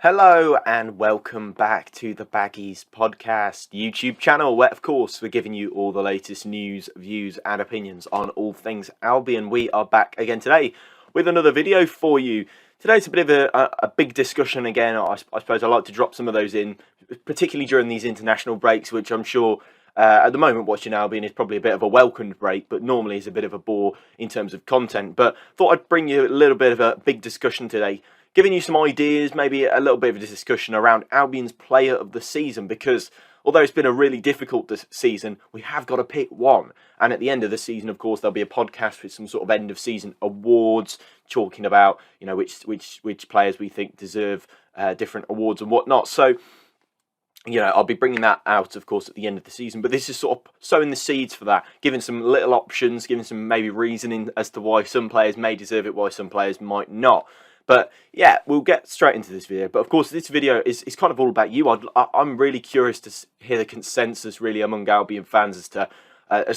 Hello and welcome back to the Baggies podcast YouTube channel, where of course we're giving you all the latest news, views and opinions on all things Albion. We are back again today with another video for you. Today's a bit of a big discussion again. I suppose I like to drop some of those in, particularly during these international breaks, which I'm sure at the moment watching Albion is probably a bit of a welcomed break, but normally is a bit of a bore in terms of content. But thought I'd bring you a little bit of a big discussion today, giving you some ideas, maybe a little bit of a discussion around Albion's player of the season, because although it's been a really difficult season, we have got to pick one. And at the end of the season, of course, there'll be a podcast with some sort of end of season awards, talking about, you know, which players we think deserve different awards and whatnot. So, you know, I'll be bringing that out, of course, at the end of the season. But this is sort of sowing the seeds for that, giving some little options, giving some maybe reasoning as to why some players may deserve it, why some players might not. But yeah, we'll get straight into this video. But of course, this video is kind of all about you. I'm really curious to hear the consensus really among Albion fans as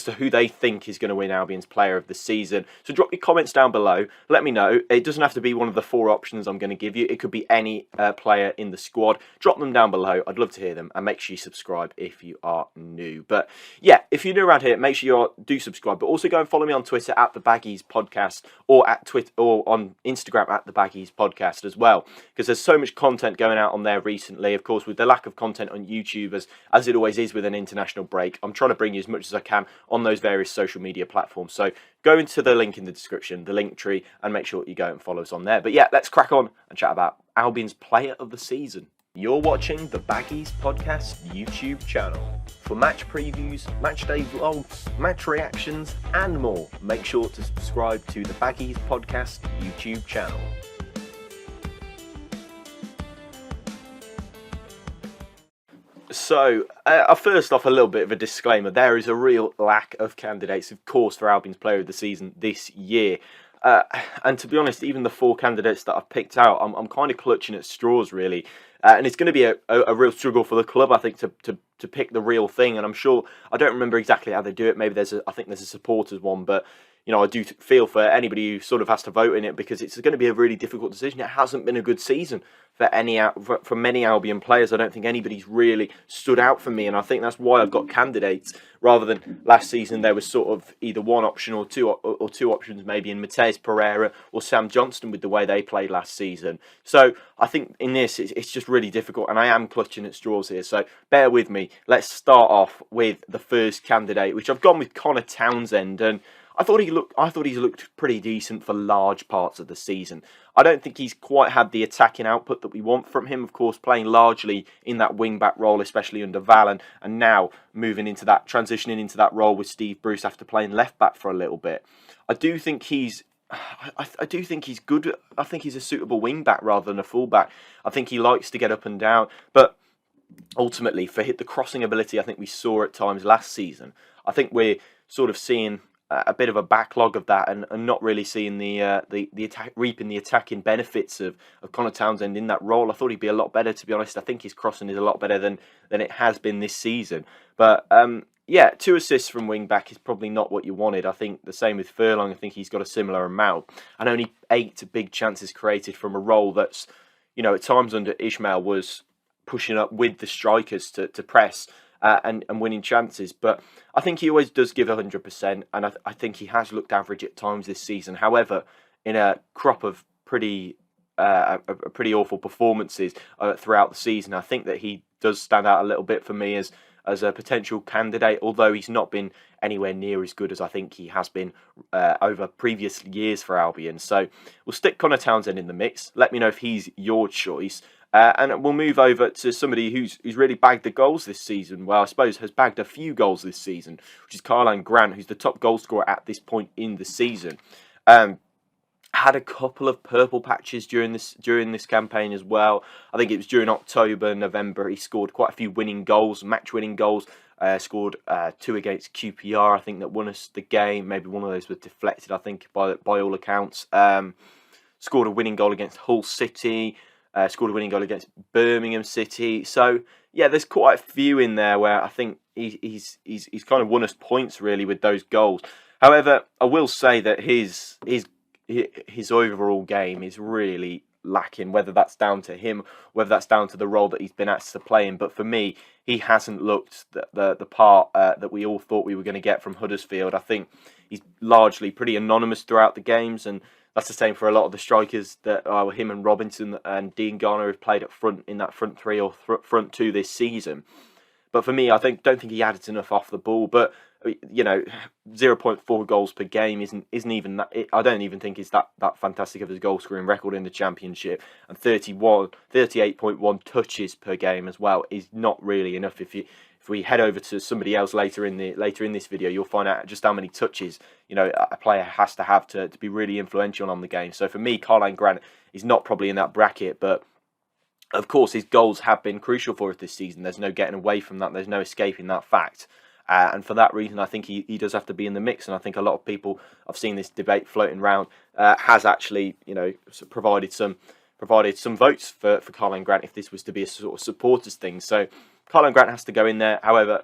to who they think is going to win Albion's player of the season. So drop your comments down below. Let me know. It doesn't have to be one of the four options I'm going to give you. It could be any player in the squad. Drop them down below. I'd love to hear them. And make sure you subscribe if you are new. But yeah, if you're new around here, make sure you do subscribe. But also go and follow me on Twitter at thebaggiespodcast, or at Twitter or on Instagram at thebaggiespodcast as well. Because there's so much content going out on there recently. Of course, with the lack of content on YouTube, as it always is with an international break, I'm trying to bring you as much as I can on those various social media platforms. So go into the link in the description, the link tree, and make sure you go and follow us on there. But yeah, let's crack on and chat about Albion's player of the season. You're watching the Baggies Podcast YouTube channel. For match previews, match day vlogs, match reactions, and more, make sure to subscribe to the Baggies Podcast YouTube channel. So, first off, a little bit of a disclaimer. There is a real lack of candidates, of course, for Albion's player of the season this year. And to be honest, even the four candidates that I've picked out, I'm kind of clutching at straws, really. And it's going to be a real struggle for the club, I think, to pick the real thing. And I'm sure, I don't remember exactly how they do it. Maybe I think there's a supporters one, but you know, I do feel for anybody who sort of has to vote in it, because it's going to be a really difficult decision. It hasn't been a good season for many Albion players. I don't think anybody's really stood out for me, and I think that's why I've got candidates rather than last season. There was sort of either one option or two options, maybe in Matheus Pereira or Sam Johnston with the way they played last season. So I think in this it's just really difficult, and I am clutching at straws here. So bear with me. Let's start off with the first candidate, which I've gone with Connor Townsend, and I thought he's looked pretty decent for large parts of the season. I don't think he's quite had the attacking output that we want from him. Of course, playing largely in that wing-back role, especially under Valen, and now transitioning into that role with Steve Bruce after playing left-back for a little bit. I do think he's good. I think he's a suitable wing-back rather than a full-back. I think he likes to get up and down, but ultimately, for the crossing ability I think we saw at times last season, I think we're sort of seeing a bit of a backlog of that, and not really seeing the attack, reaping the attacking benefits of Connor Townsend in that role. I thought he'd be a lot better, to be honest. I think his crossing is a lot better than it has been this season. But yeah, 2 assists from wing back is probably not what you wanted. I think the same with Furlong. I think he's got a similar amount, and only 8 big chances created from a role that's, you know, at times under Ishmael was pushing up with the strikers to press. And winning chances, but I think he always does give 100%, and I think he has looked average at times this season. However, in a crop of pretty awful performances throughout the season, I think that he does stand out a little bit for me as a potential candidate, although he's not been anywhere near as good as I think he has been over previous years for Albion. So we'll stick Connor Townsend in the mix. Let me know if he's your choice. And we'll move over to somebody who's really bagged the goals this season. Well, I suppose has bagged a few goals this season, which is Karlan Grant, who's the top goal scorer at this point in the season. Had a couple of purple patches during this campaign as well. I think it was during October, November. He scored quite a few winning goals, match-winning goals. Scored 2 against QPR, I think, that won us the game. Maybe one of those was deflected, I think, by all accounts. Scored a winning goal against Hull City. Scored a winning goal against Birmingham City. So yeah, there's quite a few in there where I think he's kind of won us points really with those goals. However, I will say that his overall game is really lacking, whether that's down to him, whether that's down to the role that he's been asked to play in. But for me, he hasn't looked the part that we all thought we were going to get from Huddersfield. I think he's largely pretty anonymous throughout the games, and that's the same for a lot of the strikers that are him and Robinson and Dean Garner have played up front in that front three or front two this season. But for me, don't think he added enough off the ball. But 0.4 goals per game isn't even that. I don't even think it's that fantastic of his goal scoring record in the Championship. And 38.1 touches per game as well is not really enough. If we head over to somebody else later in this video, you'll find out just how many touches a player has to have to be really influential on the game. So for me, Karlan Grant is not probably in that bracket, but of course, his goals have been crucial for us this season. There's no getting away from that. There's no escaping that fact. And for that reason, I think he does have to be in the mix. And I think a lot of people, I've seen this debate floating around, has actually, provided some votes for Karlan Grant if this was to be a sort of supporters thing. So Karlan Grant has to go in there. However,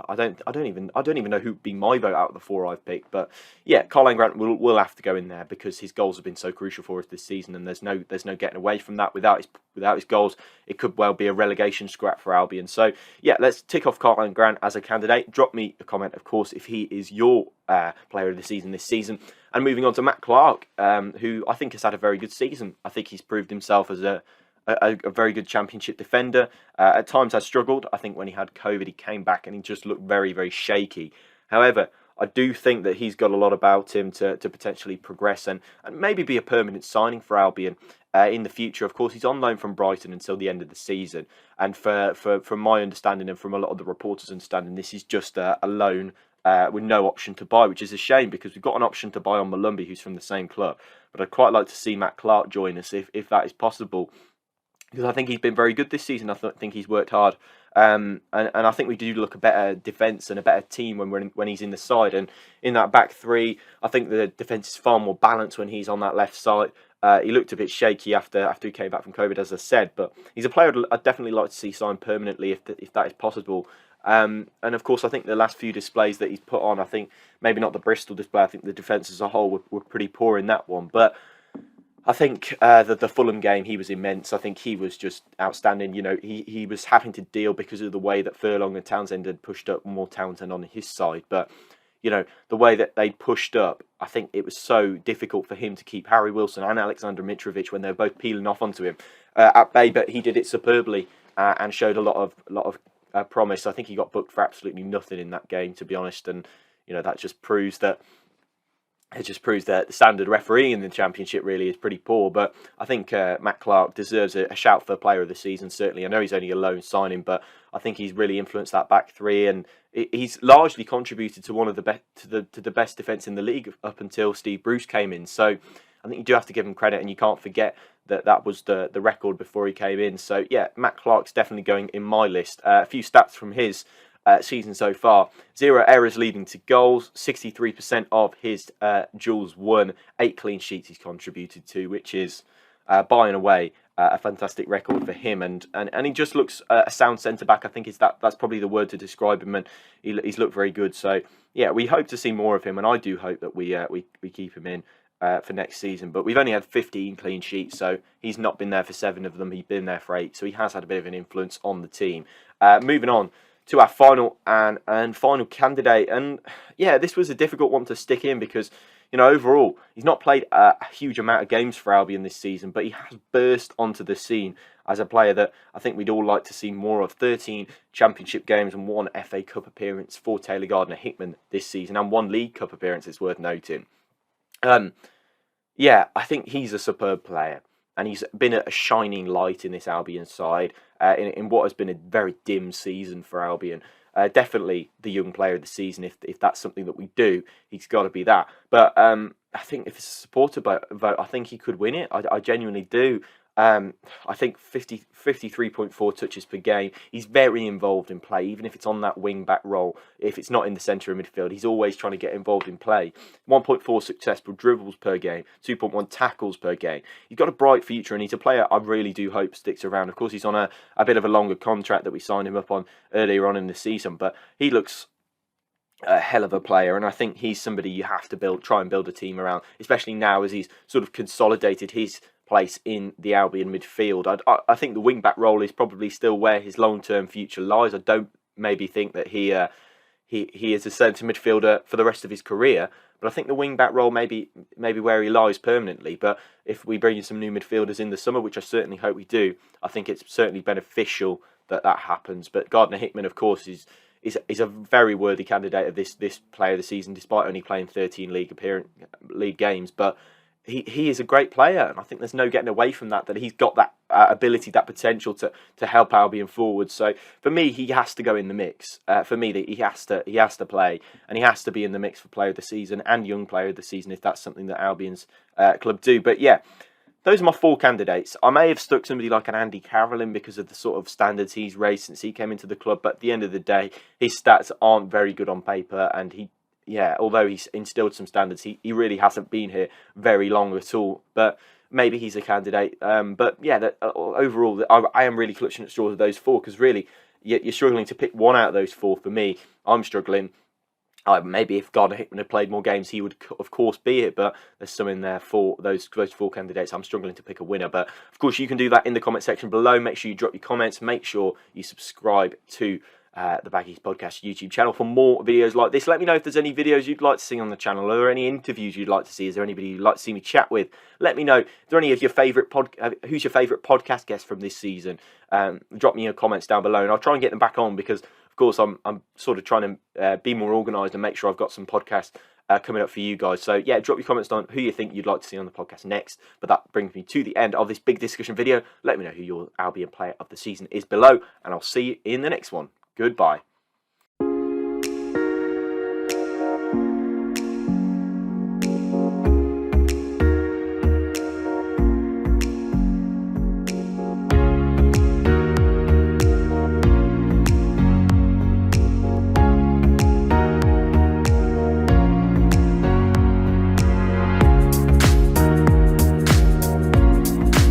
I don't even know who'd be my vote out of the four I've picked, but yeah, Karlan Grant will have to go in there because his goals have been so crucial for us this season, and there's no getting away from that. Without his goals, it could well be a relegation scrap for Albion. So yeah, let's tick off Karlan Grant as a candidate. Drop me a comment, of course, if he is your player of the season this season. And moving on to Matt Clark, who I think has had a very good season. I think he's proved himself as a very good Championship defender. At times has struggled. I think when he had COVID, he came back and he just looked very, very shaky. However, I do think that he's got a lot about him to potentially progress and maybe be a permanent signing for Albion in the future. Of course, he's on loan from Brighton until the end of the season. And from my understanding and from a lot of the reporters' understanding, this is just a loan with no option to buy, which is a shame because we've got an option to buy on Malumbi, who's from the same club. But I'd quite like to see Matt Clark join us if that is possible, because I think he's been very good this season. I think he's worked hard, and I think we do look a better defence and a better team when he's in the side. And in that back three, I think the defence is far more balanced when he's on that left side. He looked a bit shaky after he came back from COVID, as I said, but he's a player I'd definitely like to see signed permanently if that is possible. And of course, I think the last few displays that he's put on, I think maybe not the Bristol display. I think the defence as a whole were pretty poor in that one, but I think the Fulham game, he was immense. I think he was just outstanding. He was having to deal because of the way that Furlong and Townsend had pushed up more Townsend on his side. But, the way that they pushed up, I think it was so difficult for him to keep Harry Wilson and Alexander Mitrovic when they were both peeling off onto him at bay. But he did it superbly and showed a lot of promise. I think he got booked for absolutely nothing in that game, to be honest. And, that just proves that the standard refereeing in the Championship really is pretty poor. But I think Matt Clark deserves a shout for Player of the Season, certainly. I know he's only a loan signing, but I think he's really influenced that back three, and he's largely contributed to one of the best defence in the league up until Steve Bruce came in. So I think you do have to give him credit, and you can't forget that was the record before he came in. So yeah, Matt Clark's definitely going in my list. A few stats from his season so far: 0 errors leading to goals, 63% of his duels won, 8 clean sheets he's contributed to, which is by and away a fantastic record for him. And he just looks a sound centre back. I think that's probably the word to describe him, and he's looked very good. So yeah, we hope to see more of him, and I do hope that we keep him in for next season. But we've only had 15 clean sheets, so he's not been there for 7 of them. He's been there for 8, so he has had a bit of an influence on the team. Moving on to our final and final candidate, and yeah, this was a difficult one to stick in because overall he's not played a huge amount of games for Albion this season, but he has burst onto the scene as a player that I think we'd all like to see more of. 13 Championship games and 1 FA Cup appearance for Taylor Gardner-Hickman this season, and 1 League Cup appearance, it's worth noting. Yeah, I think he's a superb player, and he's been a shining light in this Albion side in what has been a very dim season for Albion. Definitely the young player of the season. If that's something that we do, he's got to be that. But I think if it's a supporter vote, I think he could win it. I genuinely do. I think 53.4 touches per game. He's very involved in play, even if it's on that wing-back role. If it's not in the centre of midfield, he's always trying to get involved in play. 1.4 successful dribbles per game, 2.1 tackles per game. He's got a bright future, and he's a player I really do hope sticks around. Of course, he's on a bit of a longer contract that we signed him up on earlier on in the season, but he looks a hell of a player, and I think he's somebody you have to try and build a team around, especially now as he's sort of consolidated his place in the Albion midfield. I think the wing-back role is probably still where his long-term future lies. I don't maybe think that he is a centre midfielder for the rest of his career, but I think the wing-back role maybe where he lies permanently. But if we bring in some new midfielders in the summer, which I certainly hope we do, I think it's certainly beneficial that happens. But Gardner-Hickman, of course, is a very worthy candidate of this player of the season, despite only playing 13 league games. But he is a great player, and I think there's no getting away from that he's got that ability, that potential to help Albion forward. So for me, he has to go in the mix. For me, he has to play, and he has to be in the mix for player of the season and young player of the season if that's something that Albion's club do. But yeah, those are my 4 candidates. I may have stuck somebody like an Andy Carroll in because of the sort of standards he's raised since he came into the club, but at the end of the day, his stats aren't very good on paper, and although he's instilled some standards, he really hasn't been here very long at all. But maybe he's a candidate. But yeah, overall, I am really clutching at straws with those 4, because really, you're struggling to pick one out of those 4 for me. I'm struggling. Maybe if Gardner-Hickman had played more games, he would, of course, be it. But there's some in there for those 4 candidates. I'm struggling to pick a winner. But, of course, you can do that in the comment section below. Make sure you drop your comments. Make sure you subscribe to the Baggies Podcast YouTube channel for more videos like this. Let me know if there's any videos you'd like to see on the channel. Are there any interviews you'd like to see? Is there anybody you'd like to see me chat with? Let me know. Is there any of your favourite who's your favourite podcast guest from this season? Drop me your comments down below, and I'll try and get them back on, because of course, I'm sort of trying to be more organised and make sure I've got some podcasts coming up for you guys. So, yeah, drop your comments on who you think you'd like to see on the podcast next. But that brings me to the end of this big discussion video. Let me know who your Albion player of the season is below, and I'll see you in the next one. Goodbye.